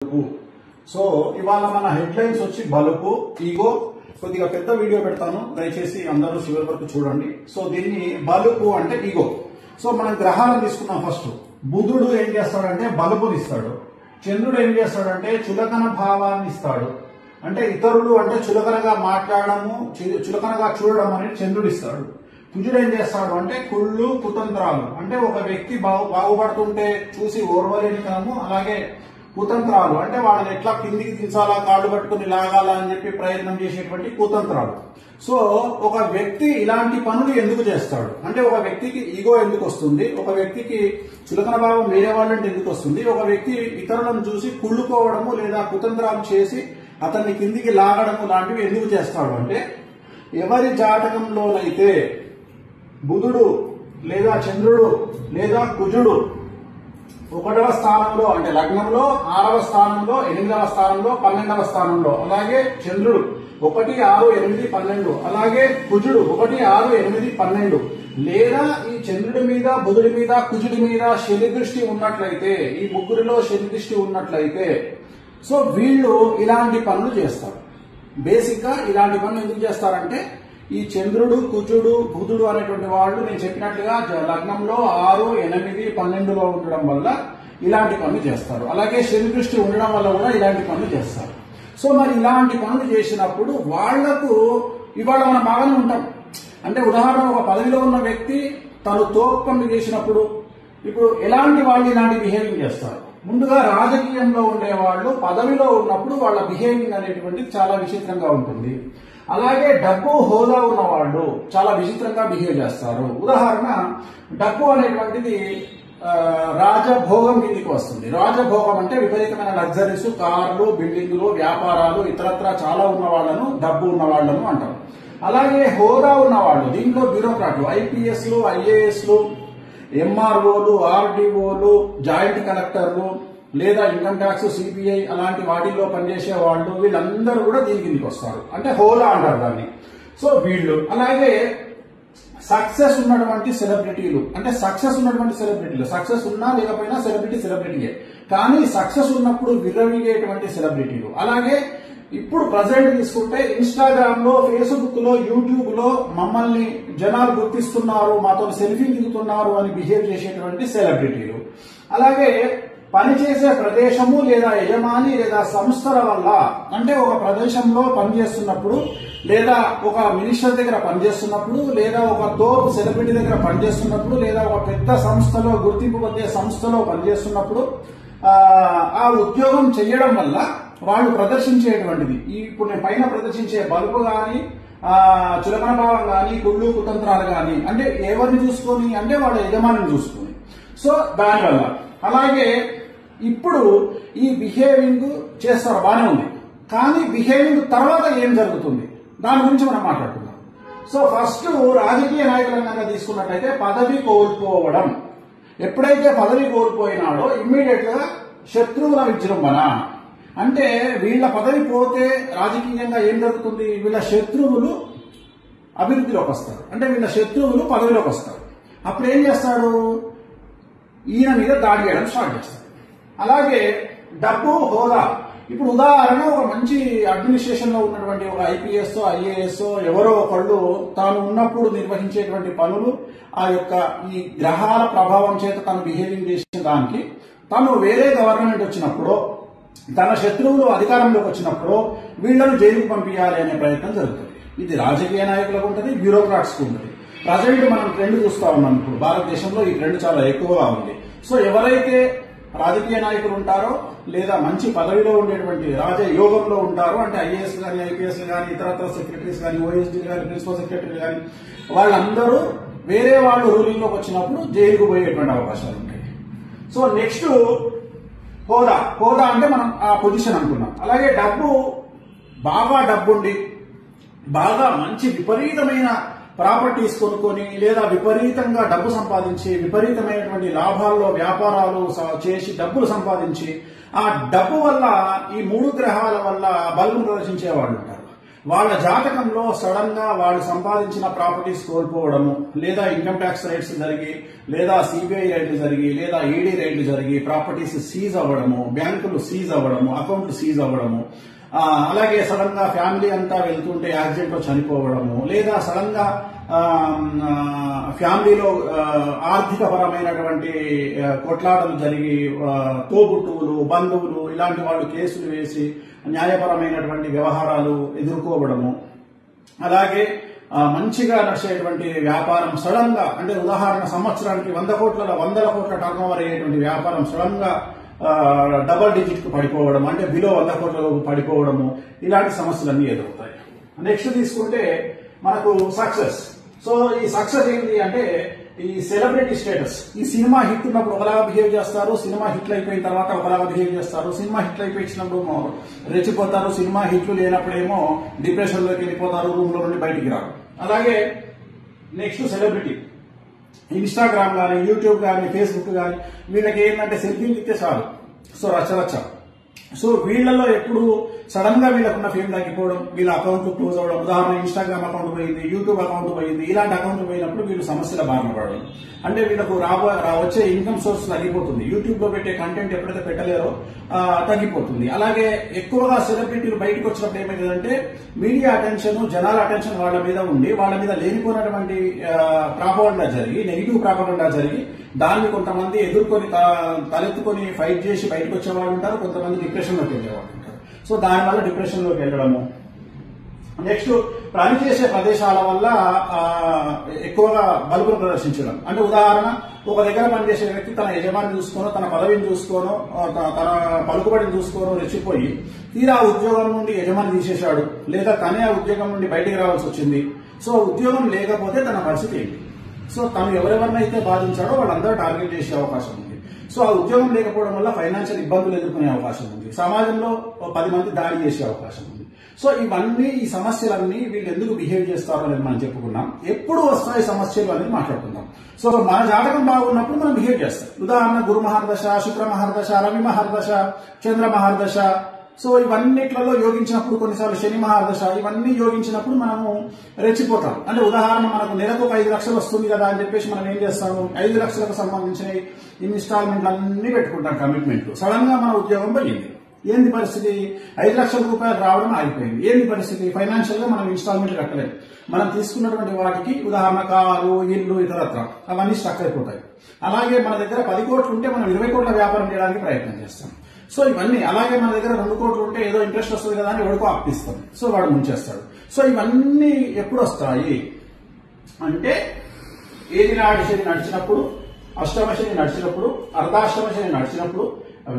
So ఇవాళ మన headlines వచ్చి బలుపు, ఈగో. కొద్దిగా పెద్ద వీడియో పెడతాను, దయచేసి అందరూ చివరి వరకు చూడండి. సో దీన్ని బలుపు అంటే ఈగో. సో మనం గ్రహాలను తీసుకున్నాం. ఫస్ట్ బుధుడు ఏం చేస్తాడంటే బలుపుని ఇస్తాడు. చంద్రుడు ఏం చేస్తాడంటే చులకన భావాన్ని ఇస్తాడు. అంటే ఇతరులు అంటే చులకనగా మాట్లాడము, చులకనగా చూడడం అనేది చంద్రుడు ఇస్తాడు. కుజుడు ఏం చేస్తాడు అంటే కుళ్ళు, కుతంత్రాలు. అంటే ఒక వ్యక్తి బాగుపడుతుంటే చూసి ఓర్వలేనితనము, అలాగే కుతంత్రాలు అంటే వాళ్ళని ఎట్లా కిందికి దించాలా, కాళ్ళు పట్టుకుని లాగాలా అని చెప్పి ప్రయత్నం చేసేటువంటి కుతంత్రాలు. సో ఒక వ్యక్తి ఇలాంటి పనులు ఎందుకు చేస్తాడు అంటే ఒక వ్యక్తికి ఈగో ఎందుకు వస్తుంది, ఒక వ్యక్తికి చులకన భావం వేరే వాళ్ళంటే ఎందుకు వస్తుంది, ఒక వ్యక్తి ఇతరులను చూసి కుళ్ళుకోవడము లేదా కుతంత్రాలు చేసి అతన్ని కిందికి లాగడము లాంటివి ఎందుకు చేస్తాడు అంటే ఎవరి జాతకంలోనైతే బుధుడు లేదా చంద్రుడు లేదా కుజుడు 1వ స్థానంలో అంటే లగ్నంలో, 6వ స్థానంలో, 8వ స్థానంలో, 12వ స్థానంలో, అలాగే చంద్రుడు 1, 6, 8, 12, అలాగే కుజుడు 1, 6, 8, 12 లేదా ఈ చంద్రుడి మీద, బుధుడి మీద, కుజుడి మీద శని దృష్టి ఉన్నట్లయితే, ఈ ముగ్గురిలో శని దృష్టి ఉన్నట్లయితే సో వీళ్ళు ఇలాంటి పనులు చేస్తారు. బేసిక్ గా ఇలాంటి పనులు ఎందుకు చేస్తారంటే ఈ చంద్రుడు, కుజుడు, బుధుడు అనేటువంటి వాళ్ళు నేను చెప్పినట్లుగా లగ్నంలో 6, 8, 12లో ఉండడం వల్ల ఇలాంటి పనులు చేస్తారు. అలాగే శని దృష్టి ఉండడం వల్ల కూడా ఇలాంటి పనులు చేస్తారు. సో మరి ఇలాంటి పనులు చేసినప్పుడు వాళ్లకు ఇవాళ మనం బాగానే ఉంటాం. అంటే ఉదాహరణ ఒక పదవిలో ఉన్న వ్యక్తి తను తోపు పనులు చేసినప్పుడు ఇప్పుడు ఎలాంటి వాళ్ళు ఇలాంటి బిహేవింగ్ చేస్తారు. ముందుగా రాజకీయంలో ఉండేవాళ్ళు పదవిలో ఉన్నప్పుడు వాళ్ళ బిహేవింగ్ అనేటువంటిది చాలా విచిత్రంగా ఉంటుంది. అలాగే డబ్బు, హోదా ఉన్న వాళ్ళు చాలా విచిత్రంగా బిహేవ్ చేస్తారు. ఉదాహరణ డబ్బు అనేటువంటిది రాజభోగం కిందికి వస్తుంది. రాజభోగం అంటే విపరీతమైన లగ్జరీస్, కార్లు, బిల్డింగులు, వ్యాపారాలు, ఇతరత్రా చాలా ఉన్న వాళ్లను డబ్బు ఉన్న వాళ్లను అంటారు. అలాగే హోదా ఉన్న వాళ్ళు దీంట్లో బ్యూరోక్రాట్లు, ఐపీఎస్లు, ఐఏఎస్లు, ఎంఆర్ఓలు, ఆర్డీఓలు, జాయింట్ కలెక్టర్లు లేదా ఇన్కమ్ ట్యాక్స్, సిబిఐ అలాంటి వాటిల్లో పనిచేసే వాళ్ళు వీళ్ళందరూ కూడా దీని కిందకి వస్తారు. అంటే హోదా అంటారు దాన్ని. సో వీళ్ళు అలాగే సక్సెస్ ఉన్నటువంటి సెలబ్రిటీలు, అంటే సక్సెస్ ఉన్నటువంటి సెలబ్రిటీలు, సక్సెస్ ఉన్నా లేకపోయినా సెలబ్రిటీయే, కానీ సక్సెస్ ఉన్నప్పుడు విర్రవీగేటువంటి సెలబ్రిటీలు. అలాగే ఇప్పుడు ప్రజెంట్ తీసుకుంటే ఇన్స్టాగ్రామ్ లో, ఫేస్బుక్ లో, యూట్యూబ్ లో మమ్మల్ని జనాలు గుర్తిస్తున్నారు, మాతో సెల్ఫీ దిగుతున్నారు అని బిహేవ్ చేసేటువంటి సెలబ్రిటీలు. అలాగే పనిచేసే ప్రదేశము లేదా యజమాని లేదా సంస్థల వల్ల, అంటే ఒక ప్రదేశంలో పనిచేస్తున్నప్పుడు లేదా ఒక మినిస్టర్ దగ్గర పనిచేస్తున్నప్పుడు లేదా ఒక తోపు సెలబ్రిటీ దగ్గర పనిచేస్తున్నప్పుడు లేదా ఒక పెద్ద సంస్థలో, గుర్తింపు పొందే సంస్థలో పనిచేస్తున్నప్పుడు ఆ ఉద్యోగం చేయడం వల్ల వాళ్ళు ప్రదర్శించేటువంటిది ఇప్పుడు నేను పైన ప్రదర్శించే బలుపు గాని, చులకన భావం గాని, కుళ్ళు, కుతంత్రాలు గాని అంటే ఎవరిని చూసుకొని అంటే వాళ్ళ యజమానిని చూసుకొని. సో దానివల్ల అలాగే ఇప్పుడు ఈ బిహేవింగ్ చేస్తారు, బాగానే ఉంది. కానీ బిహేవింగ్ తర్వాత ఏం జరుగుతుంది దాని గురించి మనం మాట్లాడుకుందాం. సో ఫస్ట్ రాజకీయ నాయకులంగా తీసుకున్నట్లయితే పదవి కోల్పోవడం. ఎప్పుడైతే పదవి కోల్పోయినాడో ఇమ్మీడియట్ గా శత్రువుల విజృంభణ. అంటే వీళ్ళ పదవి పోతే రాజకీయంగా ఏం జరుగుతుంది, వీళ్ళ శత్రువులు అభివృద్ధిలోకి వస్తారు. అంటే వీళ్ళ శత్రువులు పదవిలోకి వస్తారు. అప్పుడు ఏం చేస్తాడు, ఈయన మీద దాడి చేయడం స్టార్ట్ చేస్తాడు. అలాగే డబ్బు, హోదా. ఇప్పుడు ఉదాహరణ ఒక మంచి అడ్మినిస్ట్రేషన్ లో ఉన్నటువంటి ఒక ఐపీఎస్, ఐఏఎస్ ఎవరో ఒకళ్ళు తాను ఉన్నప్పుడు నిర్వహించేటువంటి పనులు ఆ యొక్క ఈ గ్రహాల ప్రభావం చేత తను బిహేవింగ్ చేసిన దానికి తను వేరే గవర్నమెంట్ వచ్చినప్పుడు, తన శత్రువులు అధికారంలోకి వచ్చినప్పుడు వీళ్లను జైలుకు పంపించాలి అనే ప్రయత్నం జరుగుతుంది. ఇది రాజకీయ నాయకులకు ఉంటుంది, బ్యూరోక్రాట్స్ కు ఉంటుంది. ప్రజెంట్ మనం ట్రెండ్ చూస్తా ఉన్నాం. ఇప్పుడు భారతదేశంలో ఈ ట్రెండ్ చాలా ఎక్కువగా ఉంది. సో ఎవరైతే రాజకీయ నాయకులు ఉంటారో లేదా మంచి పదవిలో ఉండేటువంటి రాజయోగంలో ఉంటారో, అంటే ఐఏఎస్ కానీ, ఐపీఎస్ కానీ, ఇతరత్ర సెక్రటరీస్ కానీ, ఓఎస్డీ కానీ, ప్రిన్సిపల్ సెక్రటరీ కానీ, వాళ్ళందరూ వేరే వాళ్ళు రూలింగ్ లోకి వచ్చినప్పుడు జైలుకు పోయేటువంటి అవకాశాలు ఉంటాయి. సో నెక్స్ట్ హోదా. హోదా అంటే మనం ఆ పొజిషన్ అనుకున్నాం. అలాగే డబ్బు, బాగా డబ్బుండి బాగా మంచి విపరీతమైన ప్రాపర్టీస్ కొనుక్కొని లేదా విపరీతంగా డబ్బు సంపాదించి విపరీతమైనటువంటి లాభాల్లో వ్యాపారాలు చేసి డబ్బులు సంపాదించి ఆ డబ్బు వల్ల ఈ 3 గ్రహాల వల్ల బలుపును ప్రదర్శించే వాళ్ళు ఉంటారు. వాళ్ళ జాతకంలో సడన్ గా వాళ్ళు సంపాదించిన ప్రాపర్టీస్ కోల్పోవడము, లేదా ఇన్కమ్ ట్యాక్స్ రైట్స్ జరిగి, లేదా సిబిఐ రైడ్లు జరిగి, లేదా ఈడీ రైడ్లు జరిగి ప్రాపర్టీస్ సీజ్ అవ్వడము, బ్యాంకులు సీజ్ అవ్వడము, అకౌంట్లు సీజ్ అవ్వడము, అలాగే సడన్ గా ఫ్యామిలీ అంతా వెళ్తుంటే యాక్సిడెంట్ లో చనిపోవడము, లేదా సడన్ గా ఫ్యామిలీలో ఆర్థిక పరమైనటువంటి కొట్లాటలు జరిగి తోబుట్టువులు, బంధువులు ఇలాంటి వాళ్ళు కేసులు వేసి న్యాయపరమైనటువంటి వ్యవహారాలు ఎదుర్కోవడము, అలాగే మంచిగా నడిచేటువంటి వ్యాపారం సడన్ గా, అంటే ఉదాహరణ సంవత్సరానికి 100 కోట్ల టర్న్ ఓవర్ అయ్యేటువంటి వ్యాపారం సడన్ గా డబల్ డిజిట్ కు పడిపోవడం, అంటే బిలో 100 కోట్లకు పడిపోవడము, ఇలాంటి సమస్యలన్నీ ఎదురవుతాయి. నెక్స్ట్ తీసుకుంటే మనకు సక్సెస్. సో ఈ సక్సెస్ ఏంటి అంటే ఈ సెలబ్రిటీ స్టేటస్. ఈ సినిమా హిట్ ఉన్నప్పుడు ఒకలాగా బిహేవ్ చేస్తారు, సినిమా హిట్లు అయిపోయిన తర్వాత ఒకలాగా బిహేవ్ చేస్తారు. సినిమా హిట్లు అయిపోయినప్పుడు రెచ్చిపోతారు, సినిమా హిట్లు లేనప్పుడేమో డిప్రెషన్ లోకి వెళ్ళిపోతారు, రూమ్ లో నుండి బయటికి రారు. అలాగే నెక్స్ట్ సెలబ్రిటీ, ఇన్స్టాగ్రామ్ కానీ, యూట్యూబ్ కానీ, ఫేస్బుక్ కానీ, వీళ్ళకి ఏంటంటే సెల్ఫీలు ఇస్తే చాలు, సో రచ్చరచ్చ. సో వీళ్ళలో ఎప్పుడు సడన్ గా వీళ్ళకున్న ఫేమ్ తగ్గిపోవడం, వీళ్ళ అకౌంట్ క్లోజ్ అవ్వడం, ఉదాహరణ ఇన్స్టాగ్రామ్ అకౌంట్ పోయింది, యూట్యూబ్ అకౌంట్ పోయింది, ఇలాంటి అకౌంట్ పోయినప్పుడు వీళ్ళు సమస్యల బారిన పడడం, అంటే వీళ్ళకు వచ్చే ఇన్కమ్ సోర్స్ తగ్గిపోతుంది. యూట్యూబ్ లో పెట్టే కంటెంట్ ఎప్పుడైతే పెట్టలేరో తగ్గిపోతుంది. అలాగే ఎక్కువగా సెలబ్రిటీలు బయటకు వచ్చినప్పుడు ఏమైందంటే మీడియా అటెన్షన్, జనాల అటెన్షన్ వాళ్ళ మీద ఉండి వాళ్ళ మీద లేనిపోయినటువంటి ప్రాపగండా జరిగి, నెగిటివ్ ప్రాపగండా జరిగి దాన్ని కొంతమంది ఎదుర్కొని తలెత్తుకొని ఫైట్ చేసి బయటకు వచ్చేవాళ్ళు ఉంటారు, కొంతమంది డిప్రెషన్ లోకి వెళ్ళేవాళ్ళు ఉంటారు. సో దానివల్ల డిప్రెషన్ లోకి వెళ్ళడము. నెక్స్ట్ పనిచేసే ప్రదేశాల వల్ల ఎక్కువగా బలుపును ప్రదర్శించడం, అంటే ఉదాహరణ ఒక దగ్గర పనిచేసే వ్యక్తి తన యజమాని చూసుకోనో, తన పదవిని చూసుకోనో, తన పలుకుబడిని చూసుకోనో రెచ్చిపోయి తీరా ఉద్యోగం నుండి యజమాని తీసేశాడు, లేదా తనే ఆ ఉద్యోగం నుండి బయటికి రావాల్సి వచ్చింది. సో ఉద్యోగం లేకపోతే తన పరిస్థితి ఏంటి? సో తను ఎవరెవరినైతే బాధించాడో వాళ్ళందరూ టార్గెట్ చేసే అవకాశం ఉంది. సో ఆ ఉద్యోగం లేకపోవడం వల్ల ఫైనాన్షియల్ ఇబ్బందులు ఎదుర్కొనే అవకాశం ఉంది, సమాజంలో 10 మంది దాడి చేసే అవకాశం ఉంది. సో ఇవన్నీ, ఈ సమస్యలన్నీ వీళ్ళు ఎందుకు బిహేవ్ చేస్తారో అనేది మనం చెప్పుకున్నాం. ఎప్పుడు వస్తాయి సమస్యలు అనేది మాట్లాడుకుందాం. సో మన జాతకం బాగున్నప్పుడు మనం బిహేవ్ చేస్తాం. ఉదాహరణ గురు మహర్దశ, శుక్ర మహర్దశ, రవి మహర్దశ, చంద్ర మహర్దశ, సో ఇవన్నిట్లలో యోగించినప్పుడు, కొన్నిసార్లు శని మహాదశ, ఇవన్నీ యోగించినప్పుడు మనము రెచ్చిపోతాం. అంటే ఉదాహరణ మనకు నెలకు 5 లక్షలు వస్తుంది కదా అని చెప్పేసి మనం ఏం చేస్తాము, 5 లక్షలకు సంబంధించిన ఇన్స్టాల్మెంట్లు అన్ని పెట్టుకుంటాం, కమిట్మెంట్లు. సడన్ గా మన ఉద్యోగం పోయింది. ఏంది పరిస్థితి? 5 లక్షల రూపాయలు రావడం ఆగిపోయింది. ఏంది పరిస్థితి? ఫైనాన్షియల్ గా మనం ఇన్స్టాల్మెంట్ కట్టలేదు. మనం తీసుకున్నటువంటి వాటికి, ఉదాహరణ కారు, ఇల్లు, ఇతరత్ర అవన్నీ స్టక్ అయిపోతాయి. అలాగే మన దగ్గర 10 కోట్లు ఉంటే మనం 20 కోట్ల వ్యాపారం చేయడానికి ప్రయత్నం చేస్తాం. సో ఇవన్నీ, అలాగే మన దగ్గర 2 కోట్లు ఉంటే ఏదో ఇంట్రెస్ట్ వస్తుంది కదా అని ఎవరికో అప్పిస్తాం, సో వాడు ముంచేస్తాడు. సో ఇవన్నీ ఎప్పుడు వస్తాయి అంటే ఏది నాటి శని నడిచినప్పుడు, అష్టమ శని నడిచినప్పుడు, అర్ధాష్టమ శని నడిచినప్పుడు,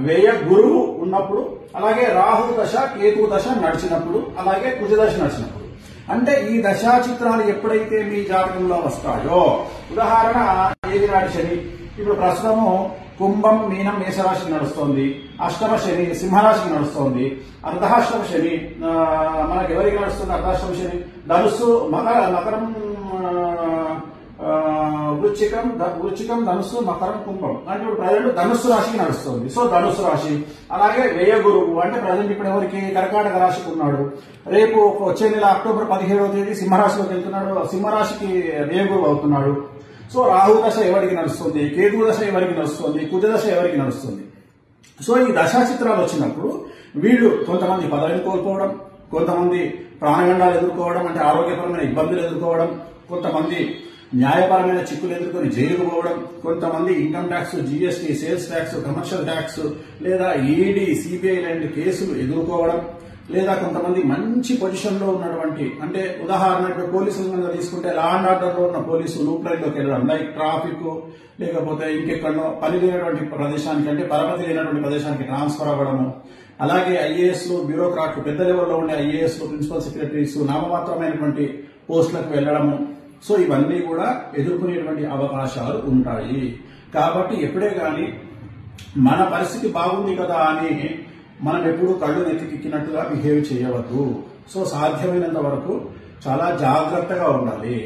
వ్యయ గురువు ఉన్నప్పుడు, అలాగే రాహు దశ, కేతు దశ నడిచినప్పుడు, అలాగే కుజ దశ నడిచినప్పుడు. అంటే ఈ దశా చిత్రాలు ఎప్పుడైతే మీ జాతకంలో వస్తాయో, ఉదాహరణ ఏది నాటి శని ఇప్పుడు ప్రస్తుతము కుంభం, మీనం, మేషరాశికి నడుస్తోంది. అష్టమ శని సింహరాశికి నడుస్తోంది. అర్ధాష్టమ శని మనకి ఎవరికి నడుస్తుంది? అర్ధాష్టమ శని ధనుస్సు, మకరం, వృచ్చికం, ధనుస్సు, మకరం, కుంభం. అంటే ఇప్పుడు ప్రజెంట్ ధనుస్సు రాశికి నడుస్తుంది. సో ధనుస్సు రాశి. అలాగే వ్యయ గురువు అంటే ప్రజెంట్ ఇప్పుడు ఎవరికి? కర్కాటక రాశికి ఉన్నాడు. రేపు వచ్చే నెల అక్టోబర్ 17వ తేదీ సింహరాశిలోకి వెళ్తున్నాడు. సింహరాశికి వ్యయ గురువు అవుతున్నాడు. సో రాహు దశ ఎవరికి నడుస్తుంది? కేతు దశ ఎవరికి నడుస్తుంది? కుజ దశ ఎవరికి నడుస్తుంది? సో ఈ దశా చిత్రాలు వచ్చినప్పుడు వీళ్ళు కొంతమంది పదవిని కోల్పోవడం, కొంతమంది ప్రాణగండాలు ఎదుర్కోవడం, అంటే ఆరోగ్యపరమైన ఇబ్బందులు ఎదుర్కోవడం, కొంతమంది న్యాయపరమైన చిక్కులు ఎదుర్కొని జైలుకు పోవడం, కొంతమంది income tax, GST, sales tax, commercial tax, లేదా ఈడీ, సిబిఐ లాంటి కేసులు ఎదుర్కోవడం, లేదా కొంతమంది మంచి పొజిషన్ లో ఉన్నటువంటి, అంటే ఉదాహరణ ఇప్పుడు పోలీసులు తీసుకుంటే లా అండ్ ఆర్డర్ లో ఉన్న పోలీసు లూప్ లైన్ లోకి వెళ్ళడం, లైక్ ట్రాఫిక్, లేకపోతే ఇంకెక్కడో పని లేనటువంటి ప్రదేశానికి, అంటే పరపతి లేనటువంటి ప్రదేశానికి ట్రాన్స్ఫర్ అవ్వడము. అలాగే ఐఏఎస్లు, బ్యూరోక్రాట్లు, పెద్ద లెవెల్లో ఉండే ఐఏఎస్లు, ప్రిన్సిపల్ సెక్రటరీస్, నామమాత్రమైనటువంటి పోస్టులకు వెళ్లడము. సో ఇవన్నీ కూడా ఎదుర్కొనేటువంటి అవకాశాలు ఉంటాయి. కాబట్టి ఎప్పుడే గాని మన పరిస్థితి బాగుంది కదా అని మనం ఎప్పుడు కళ్ళు నెత్తికెక్కినట్టుగా బిహేవ్ చేయవద్దు. సో సాధ్యమైనంత వరకు చాలా జాగ్రత్తగా ఉండాలి.